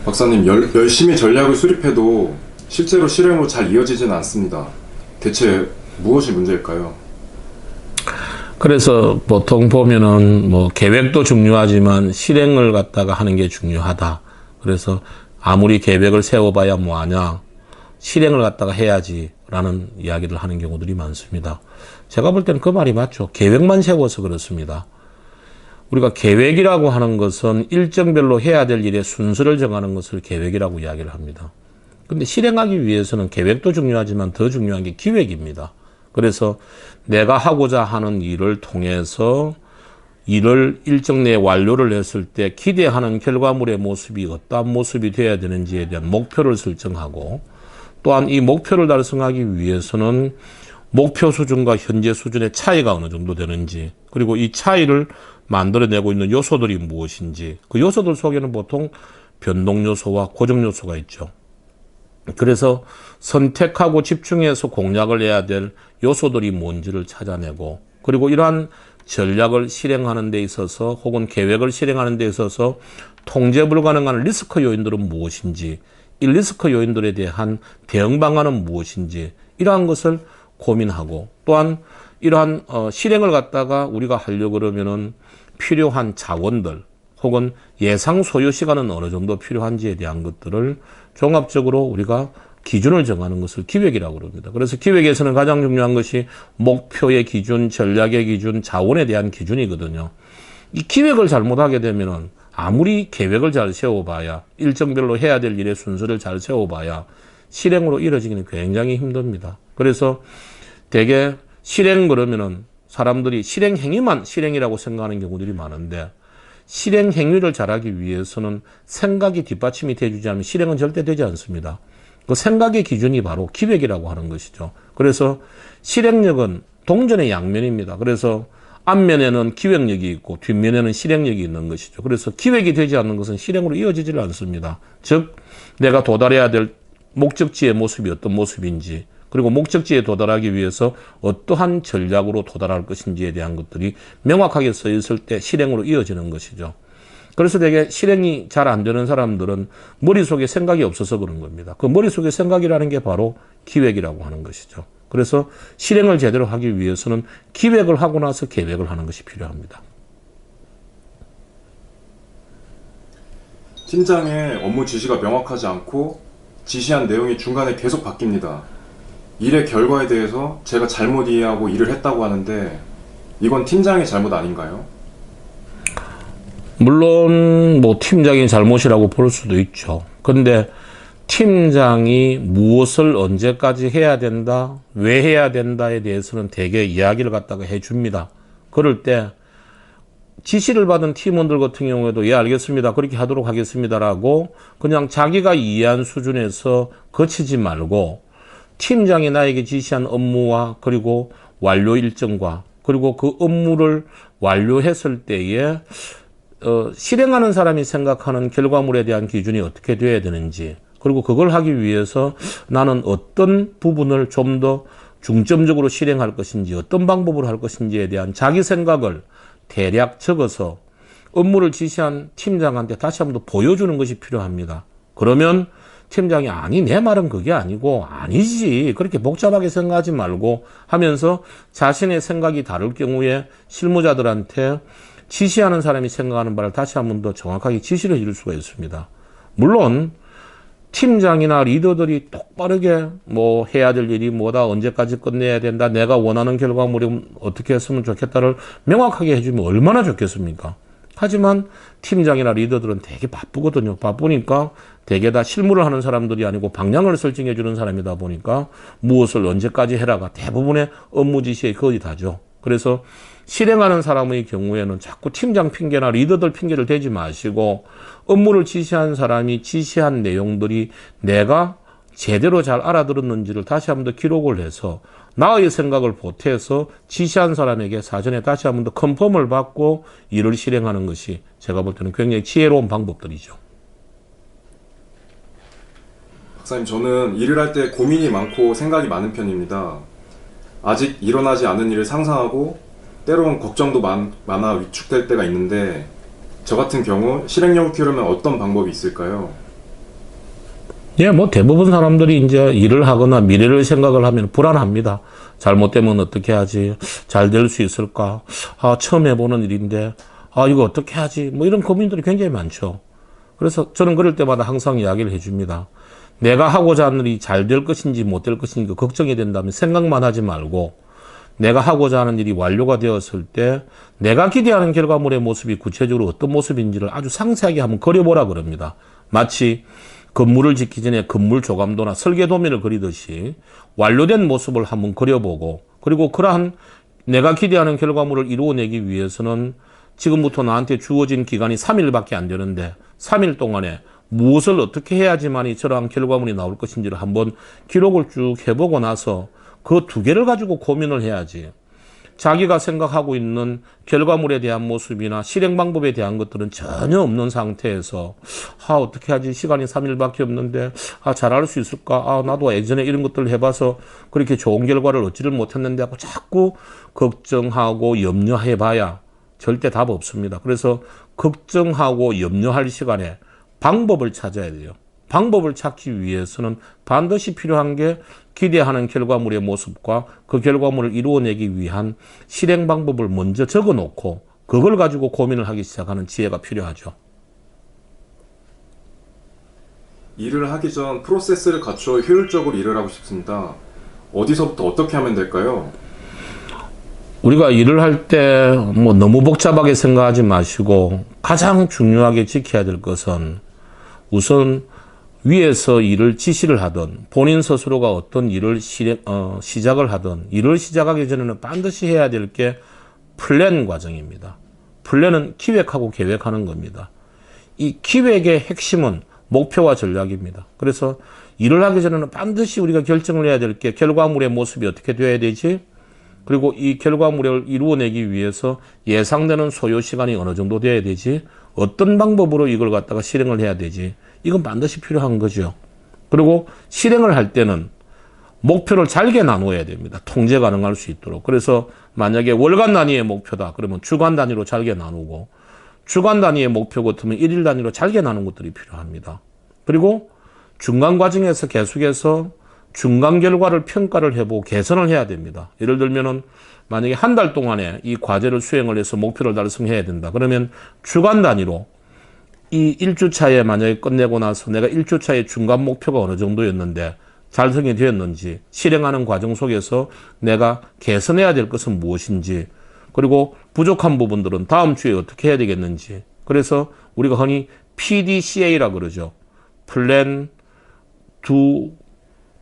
박사님, 열심히 전략을 수립해도 실제로 실행으로 잘 이어지진 않습니다. 대체 무엇이 문제일까요? 그래서 보통 보면은 뭐 계획도 중요하지만 실행을 갖다가 하는 게 중요하다. 그래서 아무리 계획을 세워봐야 뭐하냐, 실행을 갖다가 해야지라는 이야기를 하는 경우들이 많습니다. 제가 볼 때는 그 말이 맞죠. 계획만 세워서 그렇습니다. 우리가 계획이라고 하는 것은 일정별로 해야 될 일의 순서를 정하는 것을 계획이라고 이야기를 합니다. 근데 실행하기 위해서는 계획도 중요하지만 더 중요한 게 기획입니다. 그래서 내가 하고자 하는 일을 통해서 일을 일정 내에 완료를 했을 때 기대하는 결과물의 모습이 어떠한 모습이 되어야 되는지에 대한 목표를 설정하고, 또한 이 목표를 달성하기 위해서는 목표 수준과 현재 수준의 차이가 어느 정도 되는지, 그리고 이 차이를 만들어내고 있는 요소들이 무엇인지, 그 요소들 속에는 보통 변동 요소와 고정 요소가 있죠. 그래서 선택하고 집중해서 공략을 해야 될 요소들이 뭔지를 찾아내고, 그리고 이러한 전략을 실행하는 데 있어서 혹은 계획을 실행하는 데 있어서 통제 불가능한 리스크 요인들은 무엇인지, 이 리스크 요인들에 대한 대응 방안은 무엇인지, 이러한 것을 고민하고, 또한 이러한 실행을 갖다가 우리가 하려고 그러면은 필요한 자원들 혹은 예상 소요 시간은 어느 정도 필요한지에 대한 것들을 종합적으로 우리가 기준을 정하는 것을 기획이라고 그럽니다. 그래서 기획에서는 가장 중요한 것이 목표의 기준, 전략의 기준, 자원에 대한 기준이거든요. 이 기획을 잘못하게 되면은 아무리 계획을 잘 세워봐야, 일정별로 해야 될 일의 순서를 잘 세워봐야 실행으로 이루어지기는 굉장히 힘듭니다. 그래서 대개 실행 그러면은 사람들이 실행 행위만 실행이라고 생각하는 경우들이 많은데, 실행 행위를 잘하기 위해서는 생각이 뒷받침이 되어주지 않으면 실행은 절대 되지 않습니다. 그 생각의 기준이 바로 기획이라고 하는 것이죠. 그래서 실행력은 동전의 양면입니다. 그래서 앞면에는 기획력이 있고 뒷면에는 실행력이 있는 것이죠. 그래서 기획이 되지 않는 것은 실행으로 이어지질 않습니다. 즉, 내가 도달해야 될 목적지의 모습이 어떤 모습인지, 그리고 목적지에 도달하기 위해서 어떠한 전략으로 도달할 것인지에 대한 것들이 명확하게 써 있을 때 실행으로 이어지는 것이죠. 그래서 되게 실행이 잘 안 되는 사람들은 머릿속에 생각이 없어서 그런 겁니다. 그 머릿속에 생각이라는 게 바로 기획이라고 하는 것이죠. 그래서 실행을 제대로 하기 위해서는 기획을 하고 나서 계획을 하는 것이 필요합니다. 팀장의 업무 지시가 명확하지 않고 지시한 내용이 중간에 계속 바뀝니다. 일의 결과에 대해서 제가 잘못 이해하고 일을 했다고 하는데, 이건 팀장의 잘못 아닌가요? 물론 뭐 팀장의 잘못이라고 볼 수도 있죠. 근데 팀장이 무엇을 언제까지 해야 된다, 왜 해야 된다에 대해서는 대개 이야기를 갖다가 해줍니다. 그럴 때 지시를 받은 팀원들 같은 경우에도 예 알겠습니다, 그렇게 하도록 하겠습니다라고 그냥 자기가 이해한 수준에서 거치지 말고, 팀장이 나에게 지시한 업무와 그리고 완료 일정과 그리고 그 업무를 완료했을 때에 실행하는 사람이 생각하는 결과물에 대한 기준이 어떻게 돼야 되는지, 그리고 그걸 하기 위해서 나는 어떤 부분을 좀 더 중점적으로 실행할 것인지, 어떤 방법으로 할 것인지에 대한 자기 생각을 대략 적어서 업무를 지시한 팀장한테 다시 한번 더 보여주는 것이 필요합니다. 그러면 팀장이 아니 내 말은 그게 아니고 아니지 그렇게 복잡하게 생각하지 말고 하면서 자신의 생각이 다를 경우에 실무자들한테 지시하는 사람이 생각하는 바를 다시 한번 더 정확하게 지시를 해줄 수가 있습니다. 물론 팀장이나 리더들이 똑바르게 뭐 해야 될 일이 뭐다, 언제까지 끝내야 된다, 내가 원하는 결과물이 어떻게 했으면 좋겠다를 명확하게 해주면 얼마나 좋겠습니까? 하지만 팀장이나 리더들은 되게 바쁘거든요. 바쁘니까 되게 다 실무를 하는 사람들이 아니고 방향을 설정해 주는 사람이다 보니까 무엇을 언제까지 해라가 대부분의 업무 지시에 거의 다죠. 그래서 실행하는 사람의 경우에는 자꾸 팀장 핑계나 리더들 핑계를 대지 마시고, 업무를 지시한 사람이 지시한 내용들이 내가 제대로 잘 알아들었는지를 다시 한번 더 기록을 해서 나의 생각을 보태서 지시한 사람에게 사전에 다시 한번 더 컨펌을 받고 일을 실행하는 것이 제가 볼 때는 굉장히 지혜로운 방법들이죠. 박사님, 저는 일을 할 때 고민이 많고 생각이 많은 편입니다. 아직 일어나지 않은 일을 상상하고 때로는 걱정도 많아 위축될 때가 있는데, 저 같은 경우 실행력을 키우려면 어떤 방법이 있을까요? 예, 뭐 대부분 사람들이 이제 일을 하거나 미래를 생각을 하면 불안합니다. 잘못되면 어떻게 하지? 잘 될 수 있을까? 아, 처음 해보는 일인데, 아, 이거 어떻게 하지? 뭐 이런 고민들이 굉장히 많죠. 그래서 저는 그럴 때마다 항상 이야기를 해줍니다. 내가 하고자 하는 일이 잘 될 것인지 못 될 것인지 걱정이 된다면 생각만 하지 말고, 내가 하고자 하는 일이 완료가 되었을 때 내가 기대하는 결과물의 모습이 구체적으로 어떤 모습인지를 아주 상세하게 한번 그려보라 그럽니다. 마치 건물을 짓기 전에 건물 조감도나 설계 도면을 그리듯이 완료된 모습을 한번 그려보고, 그리고 그러한 내가 기대하는 결과물을 이루어내기 위해서는 지금부터 나한테 주어진 기간이 3일밖에 안 되는데 3일 동안에 무엇을 어떻게 해야지만이 저러한 결과물이 나올 것인지를 한번 기록을 쭉 해보고 나서 그 두 개를 가지고 고민을 해야지. 자기가 생각하고 있는 결과물에 대한 모습이나 실행 방법에 대한 것들은 전혀 없는 상태에서 어떻게 하지? 시간이 3일밖에 없는데 잘할 수 있을까? 나도 예전에 이런 것들을 해봐서 그렇게 좋은 결과를 얻지를 못했는데 하고 자꾸 걱정하고 염려해봐야 절대 답 없습니다. 그래서 걱정하고 염려할 시간에 방법을 찾아야 돼요. 방법을 찾기 위해서는 반드시 필요한 게 기대하는 결과물의 모습과 그 결과물을 이루어내기 위한 실행 방법을 먼저 적어 놓고 그걸 가지고 고민을 하기 시작하는 지혜가 필요하죠. 일을 하기 전 프로세스를 갖춰 효율적으로 일을 하고 싶습니다. 어디서부터 어떻게 하면 될까요? 우리가 일을 할 때 뭐 너무 복잡하게 생각하지 마시고 가장 중요하게 지켜야 될 것은 우선 위에서 일을 지시를 하든 본인 스스로가 어떤 일을 시작을 하든 일을 시작하기 전에는 반드시 해야 될 게 플랜 과정입니다. 플랜은 기획하고 계획하는 겁니다. 이 기획의 핵심은 목표와 전략입니다. 그래서 일을 하기 전에는 반드시 우리가 결정을 해야 될 게 결과물의 모습이 어떻게 되어야 되지? 그리고 이 결과물을 이루어내기 위해서 예상되는 소요 시간이 어느 정도 되어야 되지? 어떤 방법으로 이걸 갖다가 실행을 해야 되지? 이건 반드시 필요한 거죠. 그리고 실행을 할 때는 목표를 잘게 나누어야 됩니다. 통제 가능할 수 있도록. 그래서 만약에 월간 단위의 목표다. 그러면 주간 단위로 잘게 나누고, 주간 단위의 목표 같으면 일일 단위로 잘게 나눈 것들이 필요합니다. 그리고 중간 과정에서 계속해서 중간 결과를 평가를 해보고 개선을 해야 됩니다. 예를 들면은 만약에 한 달 동안에 이 과제를 수행을 해서 목표를 달성해야 된다. 그러면 주간 단위로 이 1주차에 만약에 끝내고 나서 내가 1주차의 중간 목표가 어느 정도였는데 달성이 되었는지, 실행하는 과정 속에서 내가 개선해야 될 것은 무엇인지, 그리고 부족한 부분들은 다음 주에 어떻게 해야 되겠는지. 그래서 우리가 흔히 PDCA라 그러죠. 플랜, 두,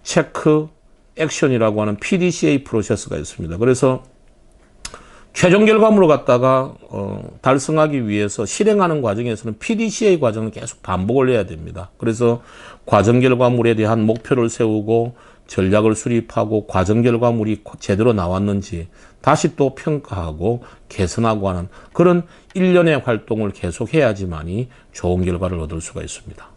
체크, 액션이라고 하는 PDCA 프로세스가 있습니다. 그래서 최종 결과물을 갖다가 달성하기 위해서 실행하는 과정에서는 PDCA 과정을 계속 반복을 해야 됩니다. 그래서 과정 결과물에 대한 목표를 세우고 전략을 수립하고 과정 결과물이 제대로 나왔는지 다시 또 평가하고 개선하고 하는 그런 일련의 활동을 계속 해야지만이 좋은 결과를 얻을 수가 있습니다.